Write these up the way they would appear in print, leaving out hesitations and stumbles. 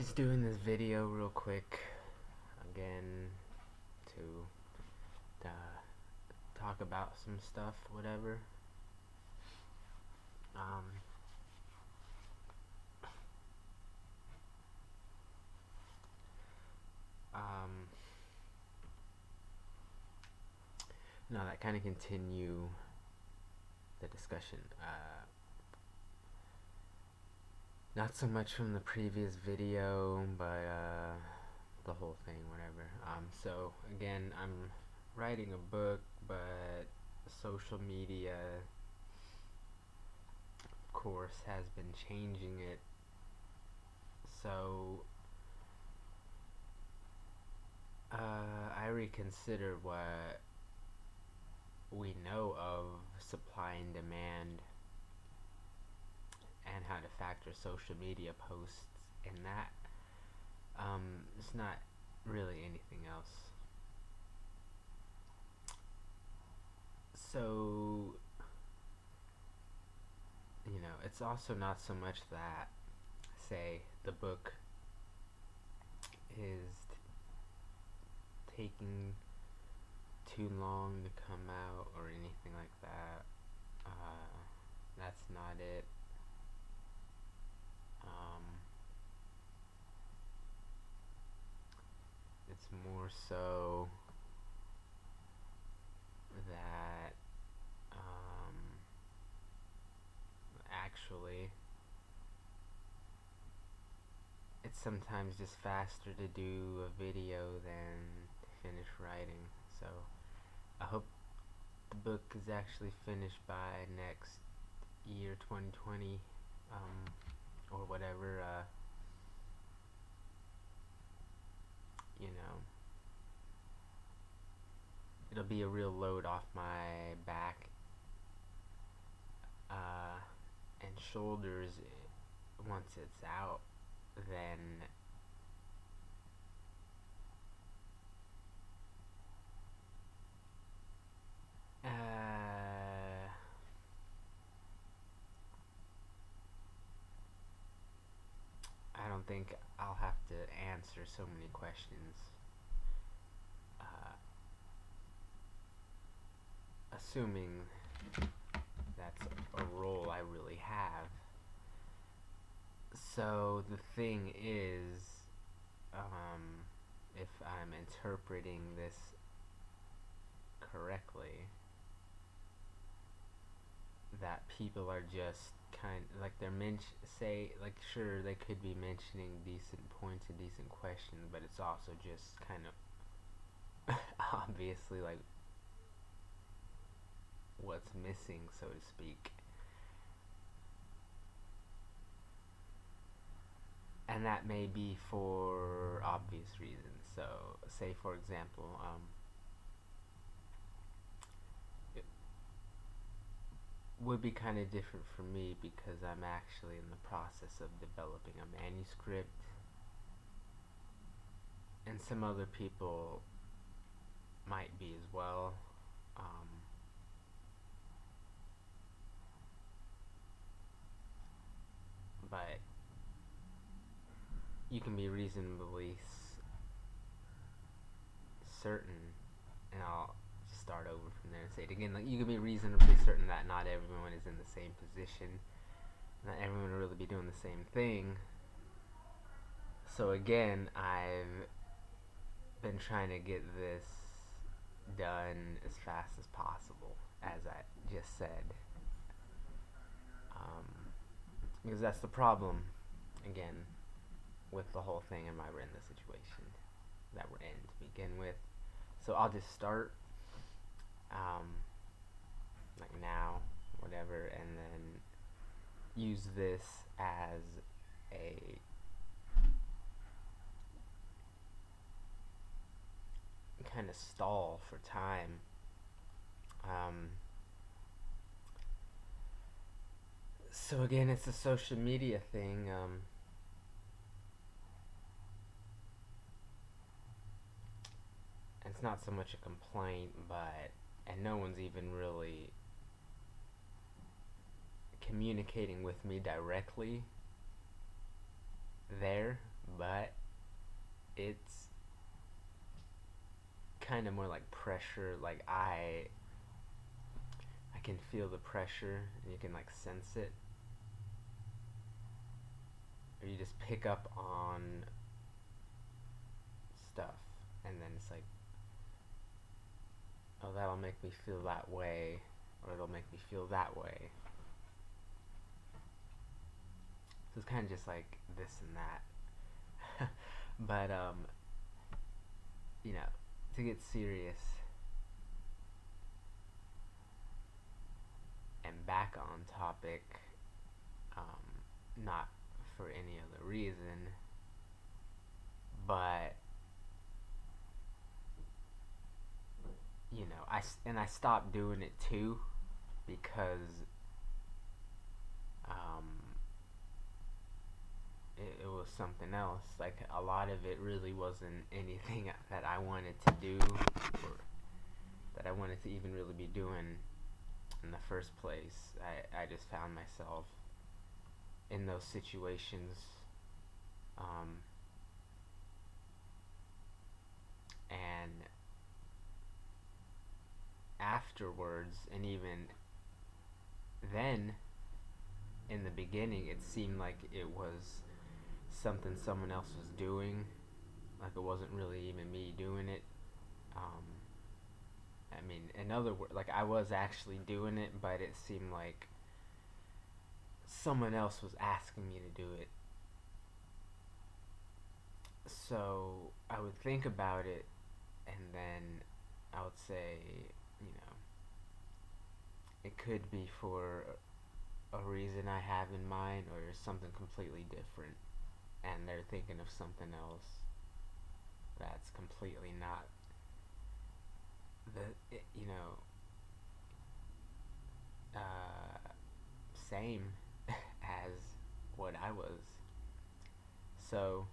Just doing this video real quick again to talk about some stuff, whatever. Um, um, no, that kind of continue the discussion. Not so much from the previous video, but the whole thing, whatever. So again, I'm writing a book, but social media, of course, has been changing it. So I reconsider what we know of supply and demand and how to factor social media posts in that. It's not really anything else. So, it's also not so much that, say, the book is taking too long to come out or anything like that. That's not it. It's more so that actually it's sometimes just faster to do a video than to finish writing. So I hope the book is actually finished by next year, 2020, or whatever. It'll be a real load off my back and shoulders once it's out. Then I don't think I'll have to answer so many questions. Assuming that's a role I really have. So the thing is, if I'm interpreting this correctly, that people are just kind of like sure, they could be mentioning decent points and decent questions, but it's also just kind of obviously like what's missing, so to speak. And that may be for obvious reasons. So, say for example, it would be kind of different for me because I'm actually in the process of developing a manuscript, and some other people might be as well. But you can be reasonably certain, and I'll start over from there and say it again. Like, you can be reasonably certain that not everyone is in the same position, not everyone will really be doing the same thing. So again, I've been trying to get this done as fast as possible, as I just said, because that's the problem, again, with the whole thing and why we're in the situation that we're in to begin with. So I'll just start, like now, whatever, and then use this as a kind of stall for time. So again, it's a social media thing. It's not so much a complaint, and no one's even really communicating with me directly there, but it's kind of more like pressure. Like I can feel the pressure, and you can like sense it, or you just pick up on stuff, and then it's like, oh, that'll make me feel that way, or it'll make me feel that way. So it's kind of just like this and that. But you know, to get serious and back on topic, not for any other reason, but I stopped doing it too because um, it was something else. Like a lot of it really wasn't anything that I wanted to do, or that I wanted to even really be doing in the first place. I just found myself in those situations, um, and afterwards, and even then, in the beginning, it seemed like it was something someone else was doing, like it wasn't really even me doing it. Um, I mean, in other words, like I was actually doing it, but it seemed like someone else was asking me to do it. So I would think about it, and then I would say, you know, it could be for a reason I have in mind, or something completely different, and they're thinking of something else that's completely not you know, same as what I was. So,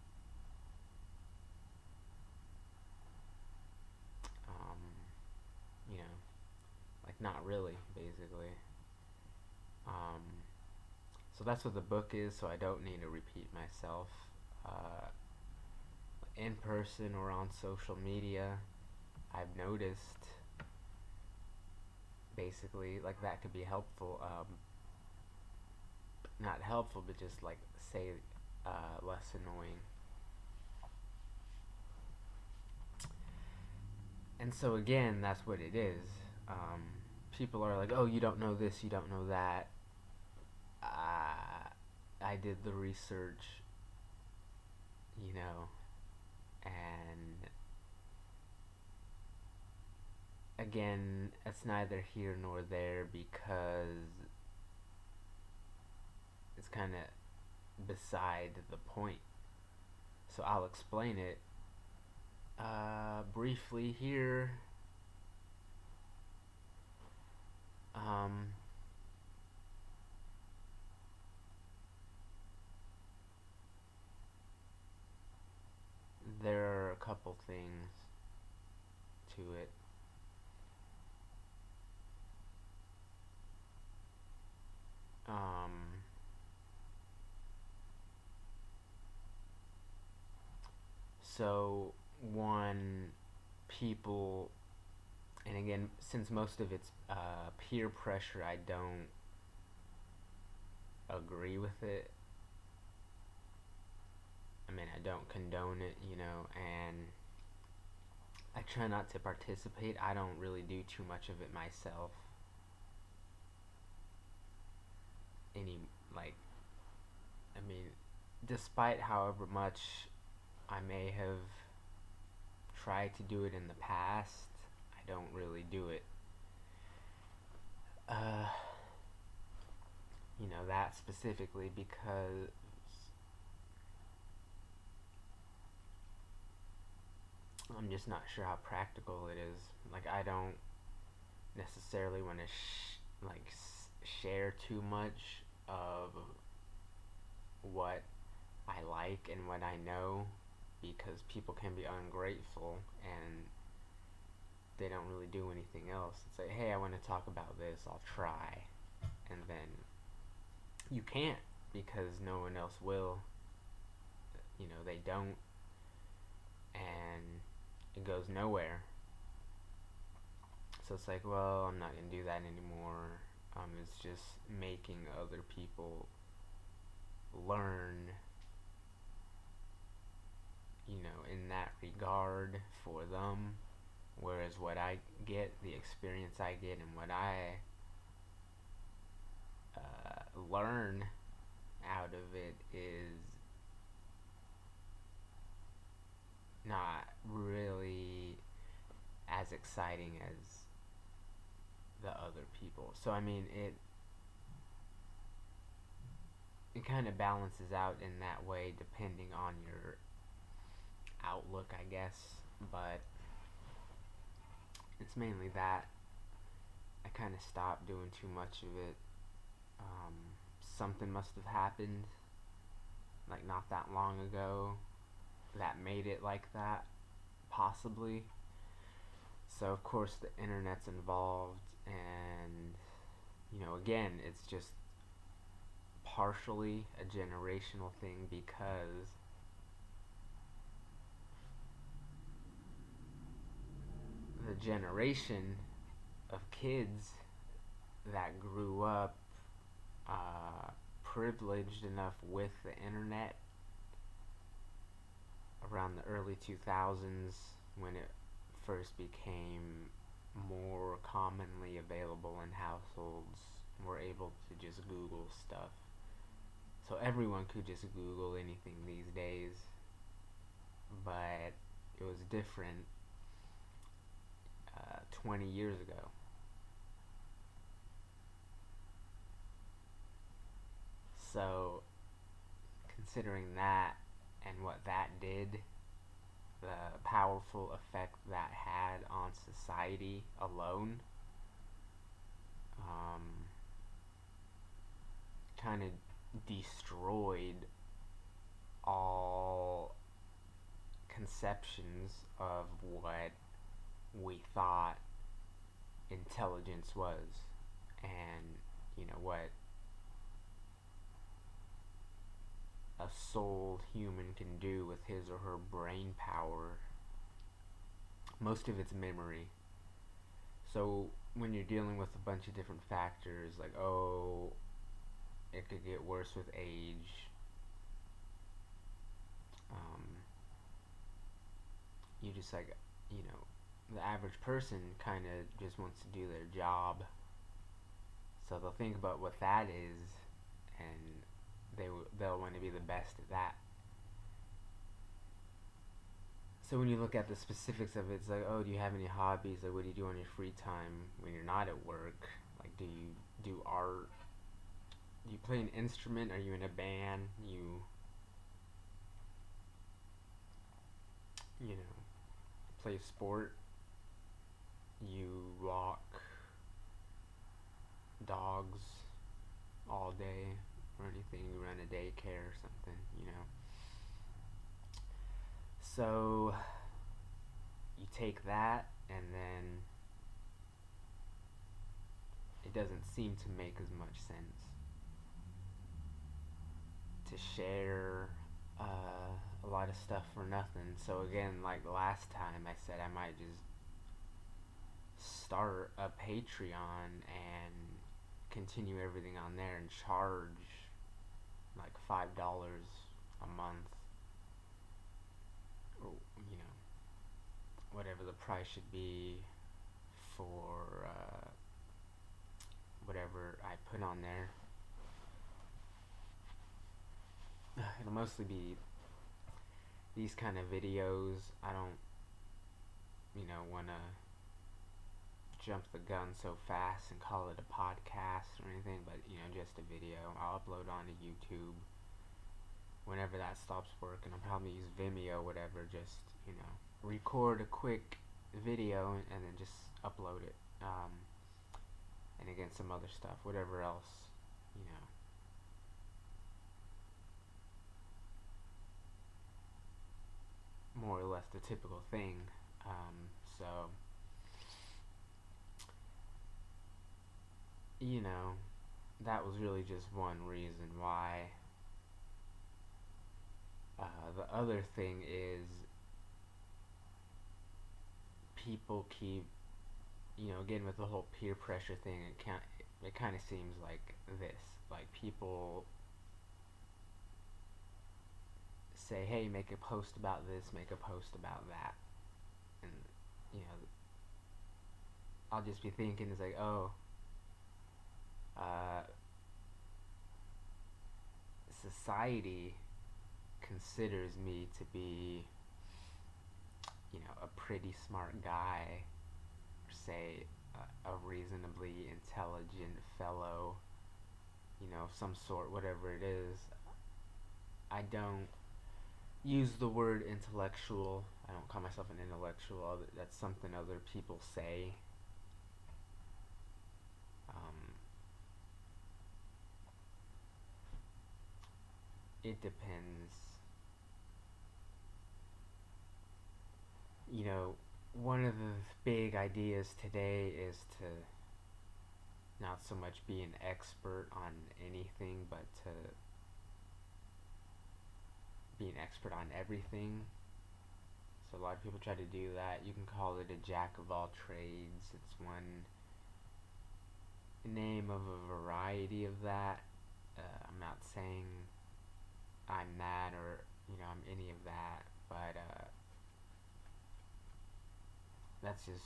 um, you know, like not really, basically. Um, so that's what the book is. So I don't need to repeat myself. Uh, in person or on social media, I've noticed basically like that could be helpful. Not helpful, but just like say less annoying. And so again, that's what it is. Um, People are like, "Oh, you don't know this, you don't know that." I did the research, you know, and again, it's neither here nor there because it's kind of beside the point. So I'll explain it briefly here. Um, there are a couple things to it. Um, so, one, people, and again, since most of it's peer pressure, I don't agree with it. I mean, I don't condone it, you know, and I try not to participate. I don't really do too much of it myself. Any, like, I mean, despite however much I may have tried to do it in the past, I don't really do it. Uh, that specifically because I'm just not sure how practical it is. Like, I don't necessarily want to share too much of what I like and what I know because people can be ungrateful and they don't really do anything else. It's like, hey, I want to talk about this, I'll try. And then you can't because no one else will. they don't, and it goes nowhere. So it's like, well, I'm not gonna do that anymore. It's just making other people learn, in that regard for them. Whereas what I get, the experience I get, and what I learn out of it is not really as exciting as the other people. So I mean, it kind of balances out in that way depending on your outlook, I guess. But it's mainly that I kind of stopped doing too much of it. Um, Something must have happened, like not that long ago, that made it like that, possibly. So of course the internet's involved, and again, it's just partially a generational thing because the generation of kids that grew up privileged enough with the internet around the early 2000s when it first became more commonly available in households, were able to just Google stuff. So everyone could just Google anything these days, but it was different 20 years ago. So, considering that and what that did, the powerful effect that had on society alone, um, kind of destroyed all conceptions of what we thought intelligence was, and what a soul human can do with his or her brain power. Most of it's memory. So when you're dealing with a bunch of different factors, like, oh, it could get worse with age, um, you just like, the average person kind of just wants to do their job. So they'll think about what that is, and they'll want to be the best at that. So when you look at the specifics of it, it's like, oh, do you have any hobbies? Like, what do you do on your free time when you're not at work? Like, do you do art? Do you play an instrument? Are you in a band? You play sport? You walk dogs all day or anything? You run a daycare or something? So you take that, and then it doesn't seem to make as much sense to share a lot of stuff for nothing. So again, like last time, I said I might just start a Patreon and continue everything on there and charge like $5 a month, or whatever the price should be for whatever I put on there. It'll mostly be these kind of videos. I don't want to jump the gun so fast and call it a podcast or anything, but just a video. I'll upload onto YouTube whenever that stops working. I'll probably use Vimeo, whatever, just record a quick video and then just upload it, and again some other stuff, whatever else, more or less the typical thing. So that was really just one reason why The other thing is people keep, again with the whole peer pressure thing. It kind of seems like this. Like people say, "Hey, make a post about this, make a post about that," and you know, I'll just be thinking, it's like, oh, uh, society considers me to be, a pretty smart guy, or say a reasonably intelligent fellow, of some sort, whatever it is. I don't use the word intellectual. I don't call myself an intellectual. That's something other people say. Um, it depends. One of the big ideas today is to not so much be an expert on anything, but to be an expert on everything. So a lot of people try to do that. You can call it a jack of all trades. It's one name of a variety of that. I'm not saying I'm that, or I'm any of that, but that's just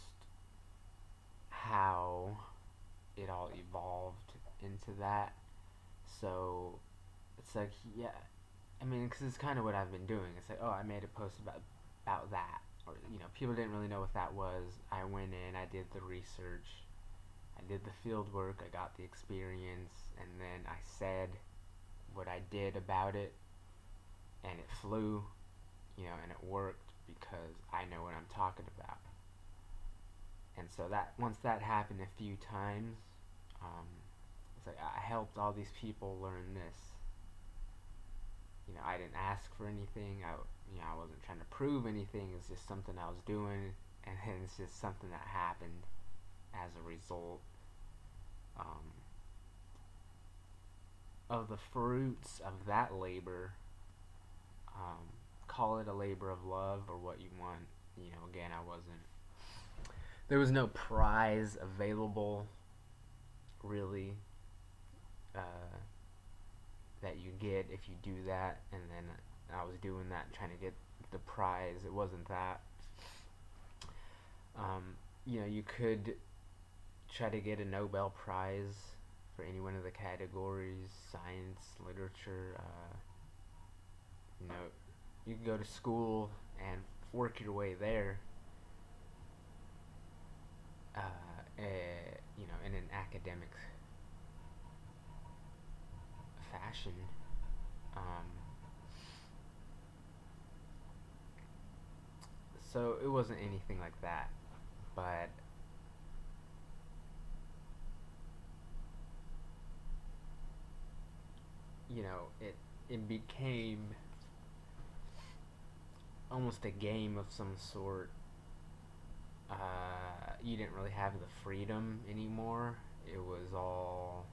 how it all evolved into that. So it's like, yeah, I mean, because it's kind of what I've been doing. It's like, oh, I made a post about that, or people didn't really know what that was. I went in, I did the research, I did the field work, I got the experience, and then I said what I did about it, and it flew, and it worked because I know what I'm talking about. And so that once that happened a few times, um, it's like I helped all these people learn this. I didn't ask for anything. I wasn't trying to prove anything. It's just something I was doing, and then it's just something that happened as a result um, of the fruits of that labor. Call it a labor of love or what you want. Again, I wasn't. There was no prize available, really, uh, that you get if you do that. And then I was doing that, trying to get the prize. It wasn't that. You could try to get a Nobel Prize for any one of the categories: science, literature. You can go to school and work your way there. In an academic fashion. Um, so it wasn't anything like that, but it became almost a game of some sort. You didn't really have the freedom anymore. It was all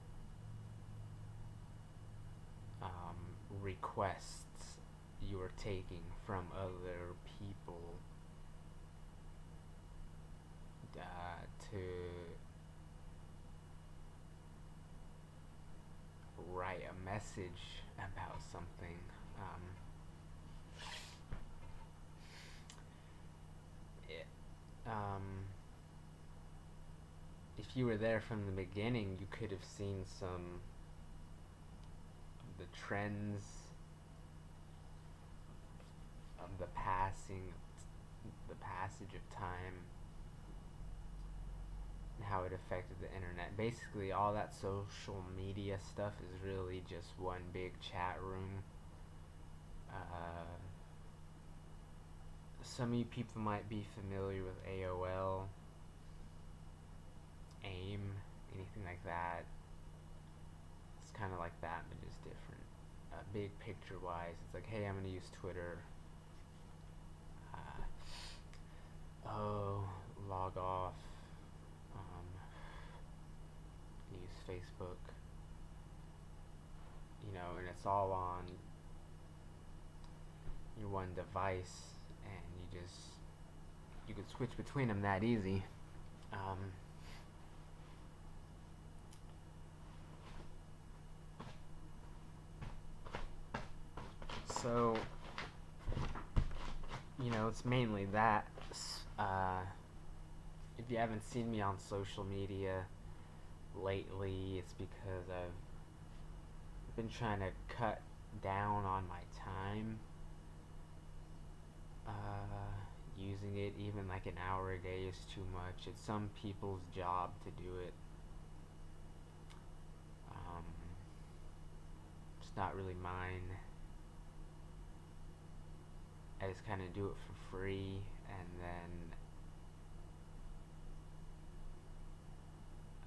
requests you were taking from other people to write a message about something. It, um, if you were there from the beginning, you could have seen some of the trends of the passage of time, and how it affected the internet. Basically, all that social media stuff is really just one big chat room. Some of you people might be familiar with AOL, AIM, anything like that. It's kind of like that, but just different. Big picture wise, it's like, hey, I'm going to use Twitter. Log off. Use Facebook. And it's all on your one device, and you could switch between them that easy. Um, so it's mainly that. Uh, if you haven't seen me on social media lately, it's because I've been trying to cut down on my time using it. Even like an hour a day is too much. It's some people's job to do it. Um, it's not really mine. I just kind of do it for free, and then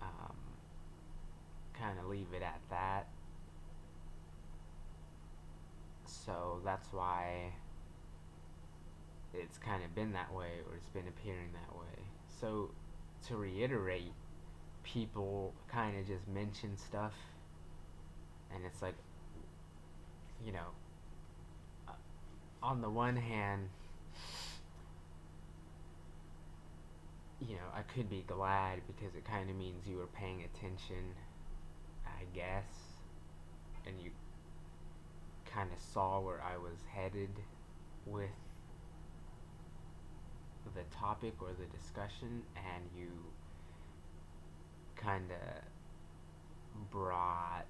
um, kind of leave it at that. So that's why it's kind of been that way, or it's been appearing that way. So to reiterate, people kind of just mention stuff, and it's like, you know, uh, on the one hand, I could be glad because it kind of means you were paying attention, I guess, and you kind of saw where I was headed with the topic or the discussion, and you kind of brought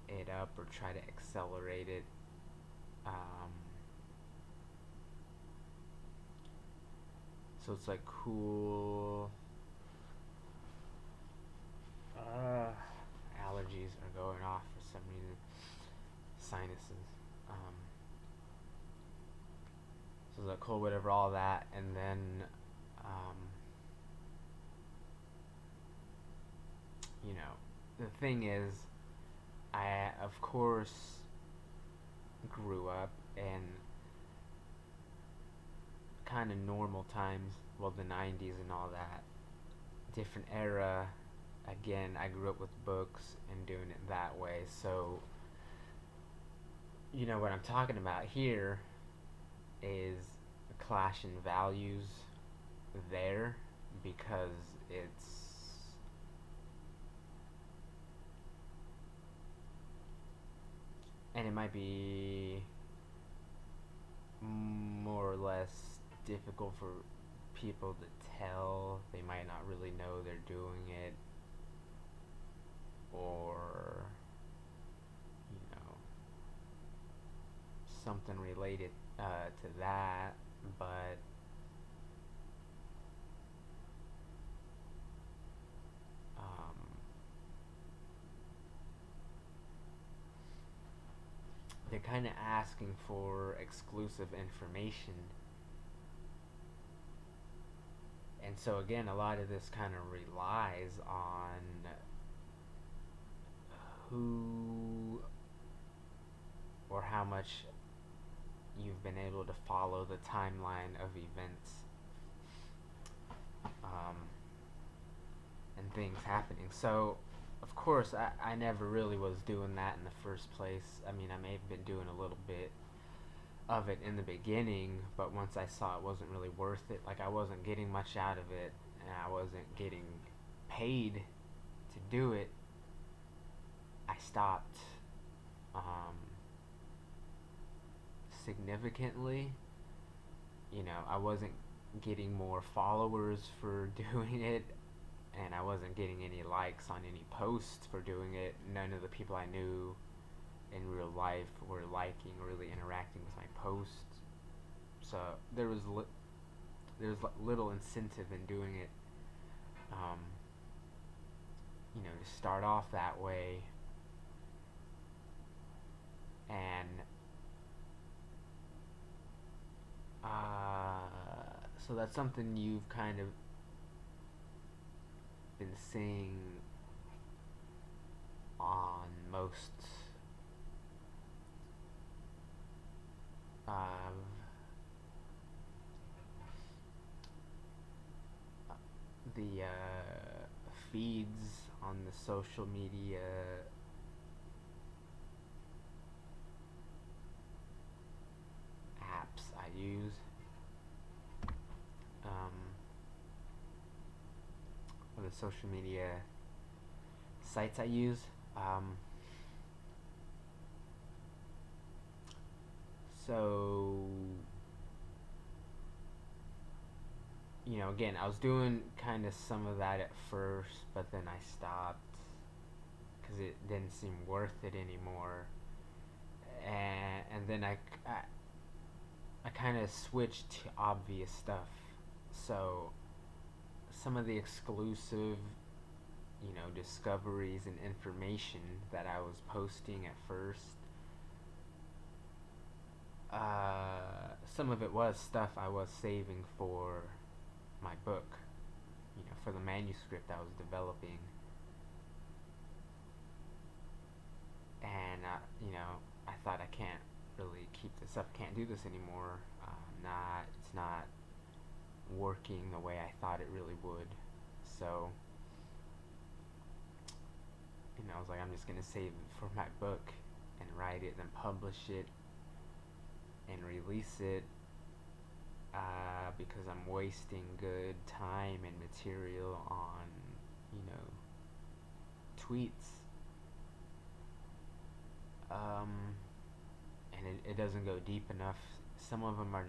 it up or try to accelerate it. So it's like cool. Allergies are going off for some reason. Sinuses. So it's like cool, whatever, all that, and then um, the thing is, I of course grew up in kind of normal times, well, the 90s and all that. Different era. Again, I grew up with books and doing it that way. So, what I'm talking about here is a clash in values there, because it might be more or less difficult for people to tell. They might not really know they're doing it, or something related to that, but um, they're kind of asking for exclusive information. And so again, a lot of this kind of relies on who or how much you've been able to follow the timeline of events, um, and things happening. So, of course, I never really was doing that in the first place. I mean, I may have been doing a little bit of it in the beginning, but once I saw it wasn't really worth it, like I wasn't getting much out of it, and I wasn't getting paid to do it, I stopped significantly. I wasn't getting more followers for doing it, and I wasn't getting any likes on any posts for doing it. None of the people I knew in real life were liking or really interacting with my posts. So there was little incentive in doing it. Um, to start off that way, and so that's something you've kind of been seeing on most of the feeds on the social media social media sites I use. Um, so, again, I was doing kind of some of that at first, but then I stopped because it didn't seem worth it anymore. And then I kind of switched to obvious stuff. So some of the exclusive, discoveries and information that I was posting at first, some of it was stuff I was saving for my book, for the manuscript I was developing. And, I thought I can't really keep this up, can't do this anymore. It's not working the way I thought it really would. So, I was like, I'm just gonna save it for my book and write it, then publish it and release it, because I'm wasting good time and material on, tweets. And it doesn't go deep enough. Some of them are,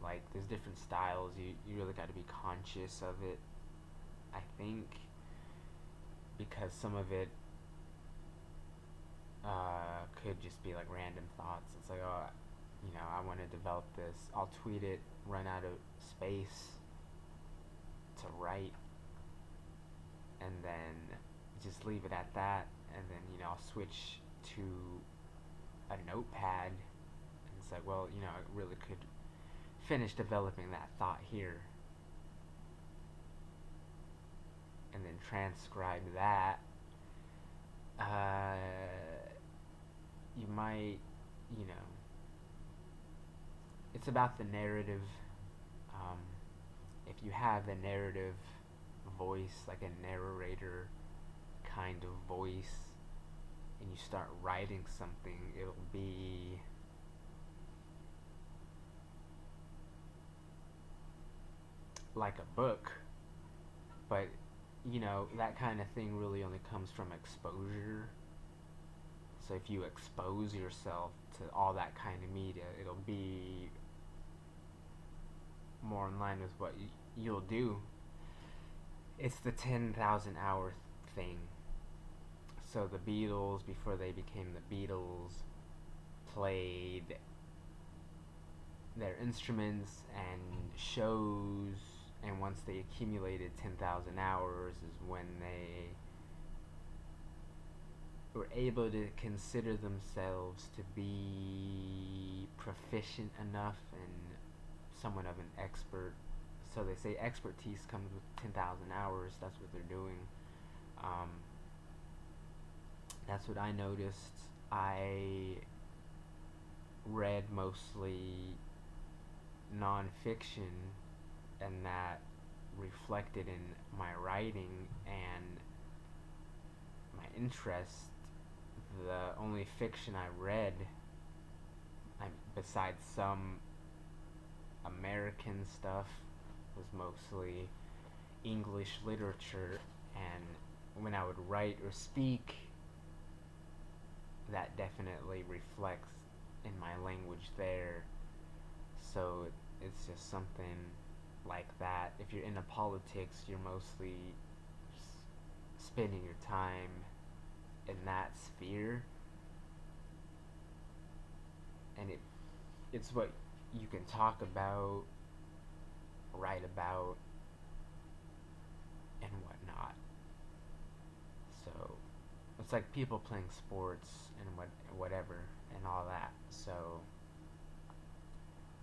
like there's different styles. You really got to be conscious of it, I think, because some of it could just be like random thoughts. It's like, oh, I want to develop this. I'll tweet it, run out of space to write, and then just leave it at that. And then, I'll switch to a notepad. And it's like, well, I really could finish developing that thought here. And then transcribe that. You might, it's about the narrative. If you have a narrative voice, like a narrator kind of voice, and you start writing something, it'll be like a book. But, that kind of thing really only comes from exposure. So if you expose yourself to all that kind of media, it'll be more in line with what you'll do. It's the 10,000 hour thing. So the Beatles, before they became the Beatles, played their instruments and shows, and once they accumulated 10,000 hours is when they were able to consider themselves to be proficient enough and somewhat of an expert. So they say expertise comes with 10,000 hours. That's what they're doing. That's what I noticed. I read mostly nonfiction, and that reflected in my writing and my interest. The only fiction I read, besides some American stuff, was mostly English literature, and when I would write or speak, that definitely reflects in my language there. So it's just something like that. If you're into politics, you're mostly spending your time in that sphere, and it's what you can talk about, write about, and whatnot. So it's like people playing sports and whatever and all that. So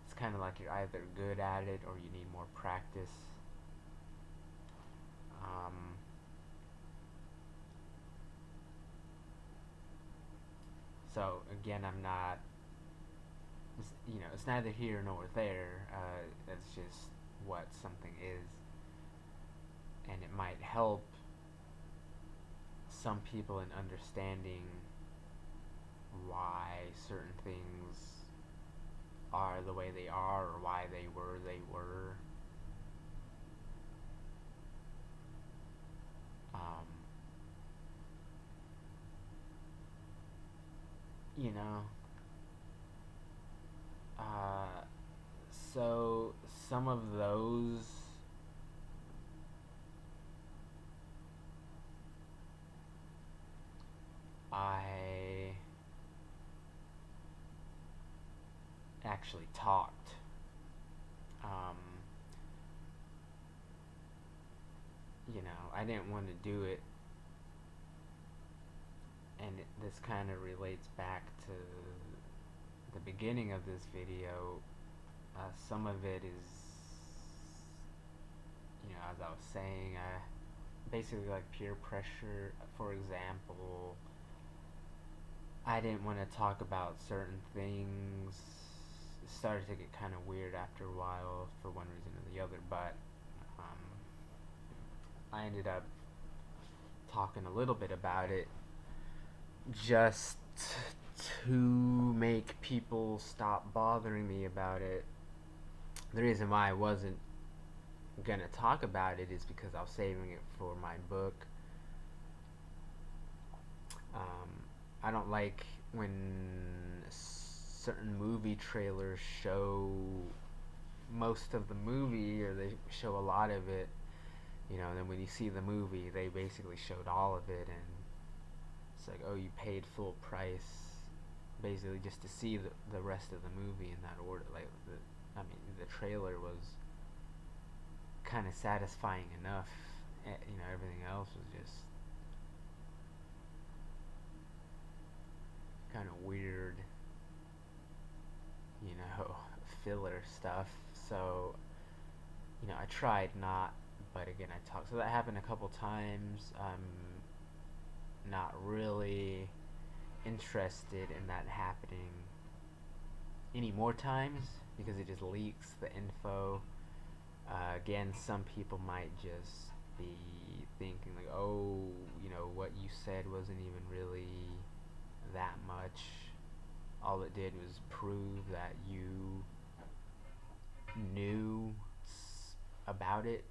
it's kind of like you're either good at it or you need more practice. So again, I'm not. It's neither here nor there. It's just what something is, and it might help some people in understanding why certain things are the way they are, or why they were. know, uh, so some of those I actually talked. Um, I didn't want to do it, and this kind of relates back to the beginning of this video. Some of it is, as I was saying, basically like peer pressure. For example, I didn't want to talk about certain things. It started to get kind of weird after a while for one reason or the other, but um, I ended up talking a little bit about it just to make people stop bothering me about it. The reason why I wasn't gonna talk about it is because I was saving it for my book. Um, I don't like when certain movie trailers show most of the movie, or they show a lot of it, and then when you see the movie, they basically showed all of it, and it's like, oh, you paid full price basically just to see the rest of the movie in that order. Like, the trailer was kind of satisfying enough. Everything else was just kind of weird, filler stuff. So, I tried not, but again, I talked. So that happened a couple times. I'm not really interested in that happening any more times because it just leaks the info. Again, some people might just be thinking like, oh, what you said wasn't even really that much. All it did was prove that you knew about it.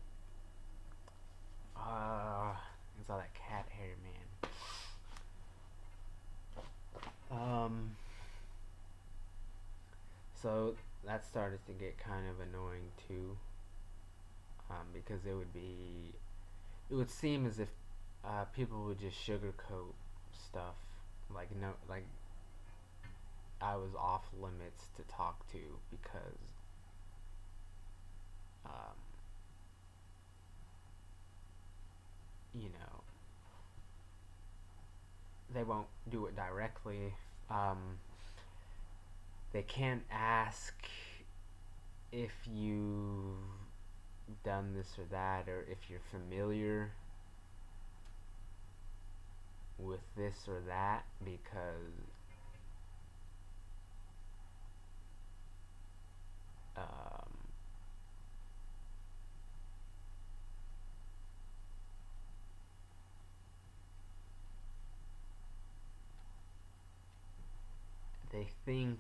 It's all that cat hair, man. So that started to get kind of annoying too, because it would seem as if people would just sugarcoat stuff, like no, like I was off limits to talk to because um, you know they won't do it directly. They can't ask if you've done this or that, or if you're familiar with this or that, because um, they think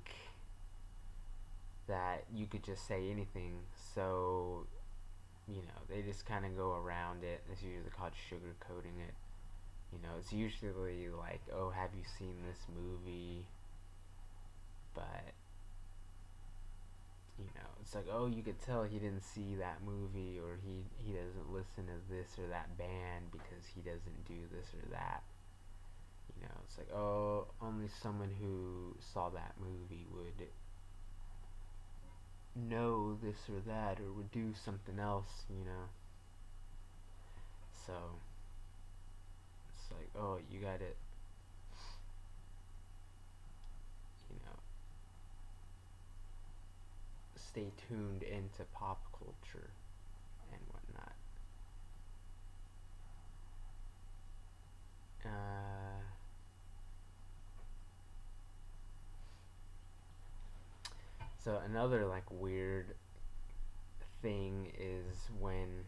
that you could just say anything. So, they just kind of go around it. It's usually called sugarcoating it. It's usually like, oh, have you seen this movie? But, it's like, oh, you could tell he didn't see that movie, or he doesn't listen to this or that band because he doesn't do this or that. It's like, oh, only someone who saw that movie would know this or that, or would do something else. So it's like, oh, you gotta, you know, stay tuned into pop culture and whatnot. Uh, so another like weird thing is when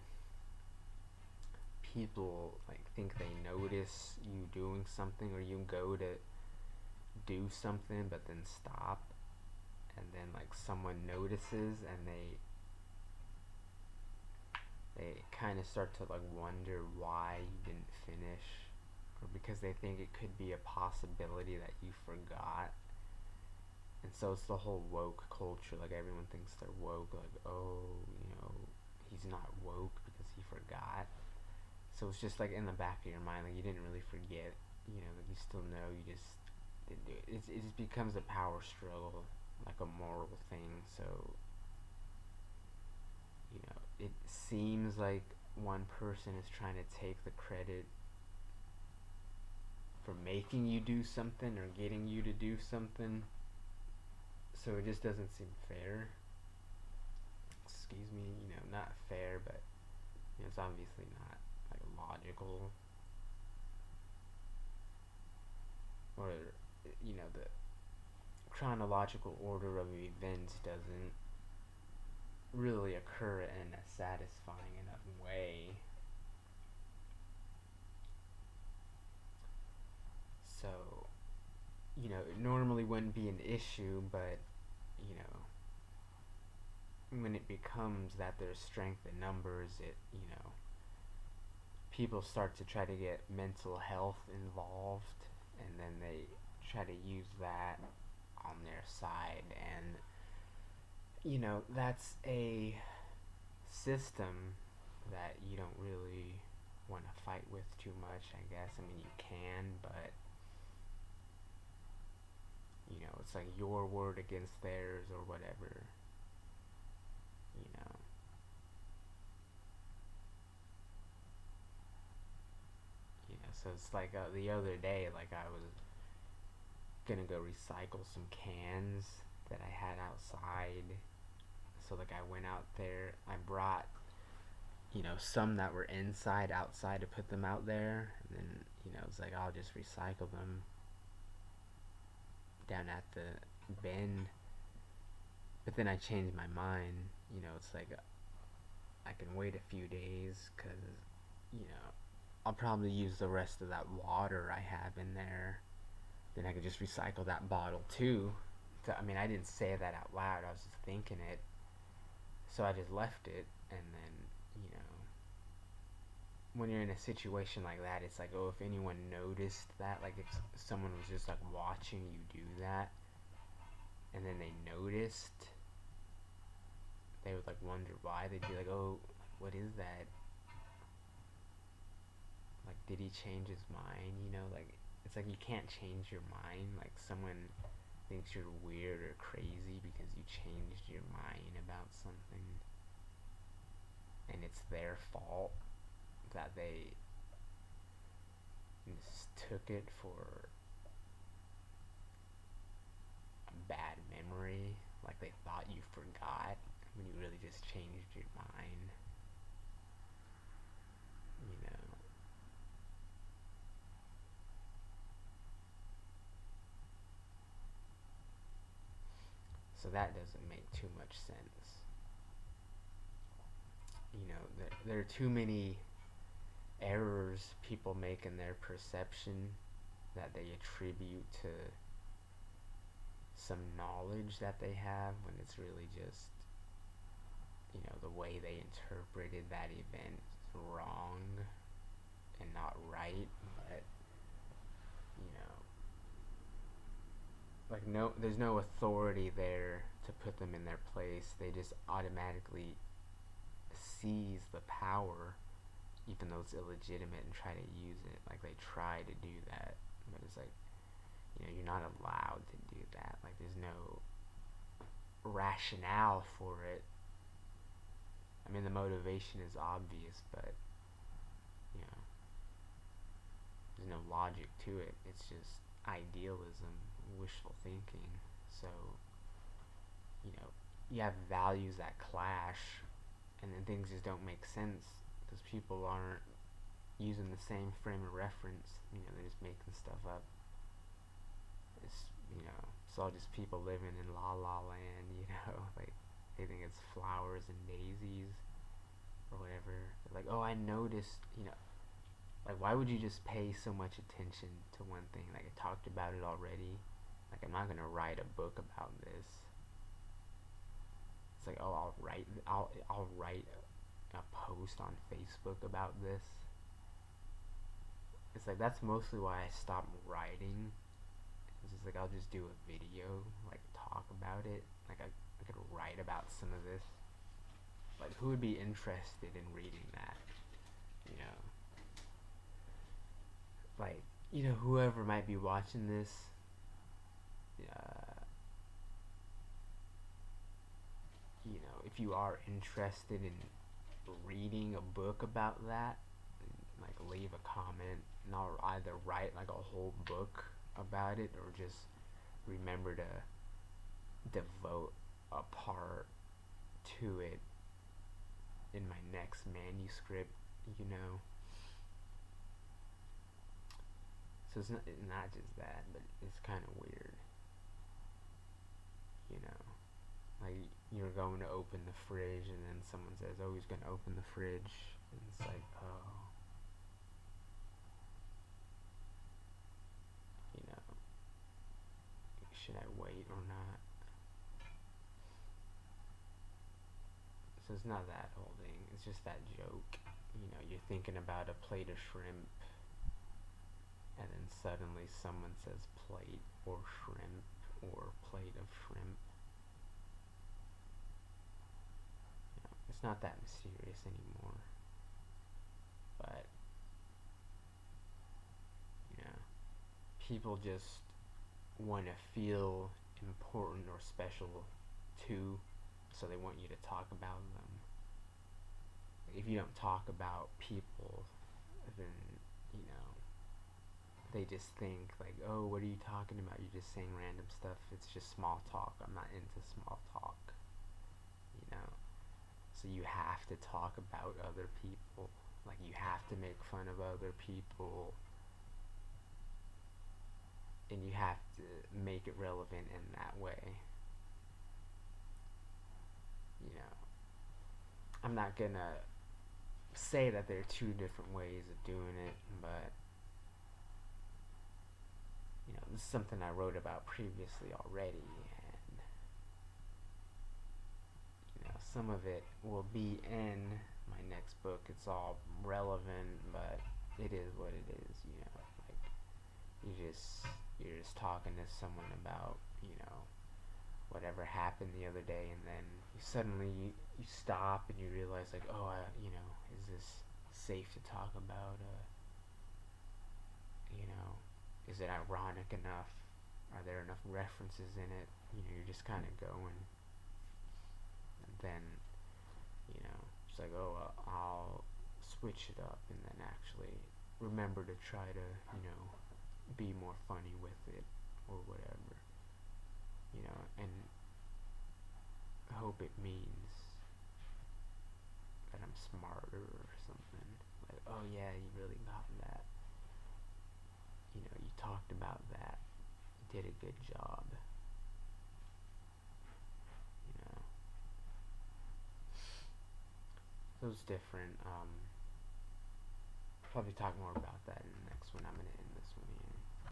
people like think they notice you doing something, or you go to do something but then stop, and then like someone notices, and they kind of start to like wonder why you didn't finish, or because they think it could be a possibility that you forgot. And so it's the whole woke culture. Like everyone thinks they're woke. Like, oh, he's not woke because he forgot. So it's just like in the back of your mind, like you didn't really forget. Like you still know, you just didn't do it. It just becomes a power struggle, like a moral thing. So it seems like one person is trying to take the credit for making you do something or getting you to do something. So it just doesn't seem fair. Excuse me, not fair, but it's obviously not like logical, or the chronological order of events doesn't really occur in a satisfying enough way. So, it normally wouldn't be an issue, but, when it becomes that there's strength in numbers, people start to try to get mental health involved, and then they try to use that on their side. And, that's a system that you don't really want to fight with too much, I guess. I mean, you can, but it's like your word against theirs or whatever. You know. So it's like the other day, like I was gonna go recycle some cans that I had outside. So like I went out there, I brought some that were inside, outside to put them out there, and then it's like I'll just recycle them down at the bin. But then I changed my mind. It's like I can wait a few days because I'll probably use the rest of that water I have in there. Then I could just recycle that bottle too. So, I mean, I didn't say that out loud. I was just thinking it. So I just left it, and then when you're in a situation like that, it's like, oh, if anyone noticed that, like if someone was just like watching you do that, and then they noticed, they would like wonder why. They'd be like, oh, what is that? Like, did he change his mind? Like it's like you can't change your mind. Like someone thinks you're weird or crazy because you changed your mind about something, and it's their fault that they mistook it for a bad memory. Like they thought you forgot when you really just changed your mind. You know. So that doesn't make too much sense. There are too many errors people make in their perception that they attribute to some knowledge that they have, when it's really just the way they interpreted that event wrong and not right. But you know like no there's no authority there to put them in their place. They just automatically seize the power, even though it's illegitimate, and try to use it. Like they try to do that, but it's like you're not allowed to do that. Like there's no rationale for it. I mean, the motivation is obvious, but you know there's no logic to it. It's just idealism, wishful thinking. So you have values that clash, and then things just don't make sense because people aren't using the same frame of reference. They're just making stuff up. It's all just people living in la la land. Like they think it's flowers and daisies or whatever. They're like, oh, I noticed. Like why would you just pay so much attention to one thing? Like I talked about it already. Like I'm not gonna write a book about this. It's like, oh, I'll write a post on Facebook about this. It's like that's mostly why I stopped writing. It's just like I'll just do a video like talk about it. Like I could write about some of this. Like who would be interested in reading that? You know, like whoever might be watching this. Uh, if you are interested in reading a book about that, like leave a comment, and I'll either write like a whole book about it or just remember to devote a part to it in my next manuscript, you know. So it's not just that, but it's kind of weird, you know. Like you're going to open the fridge, and then someone says, "Oh, he's gonna open the fridge," and it's like, oh, you know, should I wait or not? So it's not that whole thing. It's just that joke. You're thinking about a plate of shrimp, and then suddenly someone says plate or shrimp or plate of shrimp. It's not that mysterious anymore. But, people just want to feel important or special too, so they want you to talk about them. If you don't talk about people, then, you know, they just think like, oh, what are you talking about? You're just saying random stuff. It's just small talk. I'm not into small talk, you know. So you have to talk about other people. Like you have to make fun of other people, and you have to make it relevant in that way. I'm not gonna say that there are two different ways of doing it, but this is something I wrote about previously already, and some of it will be in my next book. It's all relevant, but it is what it is. Like you're just talking to someone about whatever happened the other day, and then you stop and you realize like, oh, is this safe to talk about? Is it ironic enough? Are there enough references in it? You're just kind of going, and then it's like, oh, I'll switch it up, and then actually remember to try to be more funny with it or whatever, and hope it means that I'm smarter or something. Like, oh yeah, you really got that. You talked about that. You did a good job. So it's different. Probably talk more about that in the next one. I'm gonna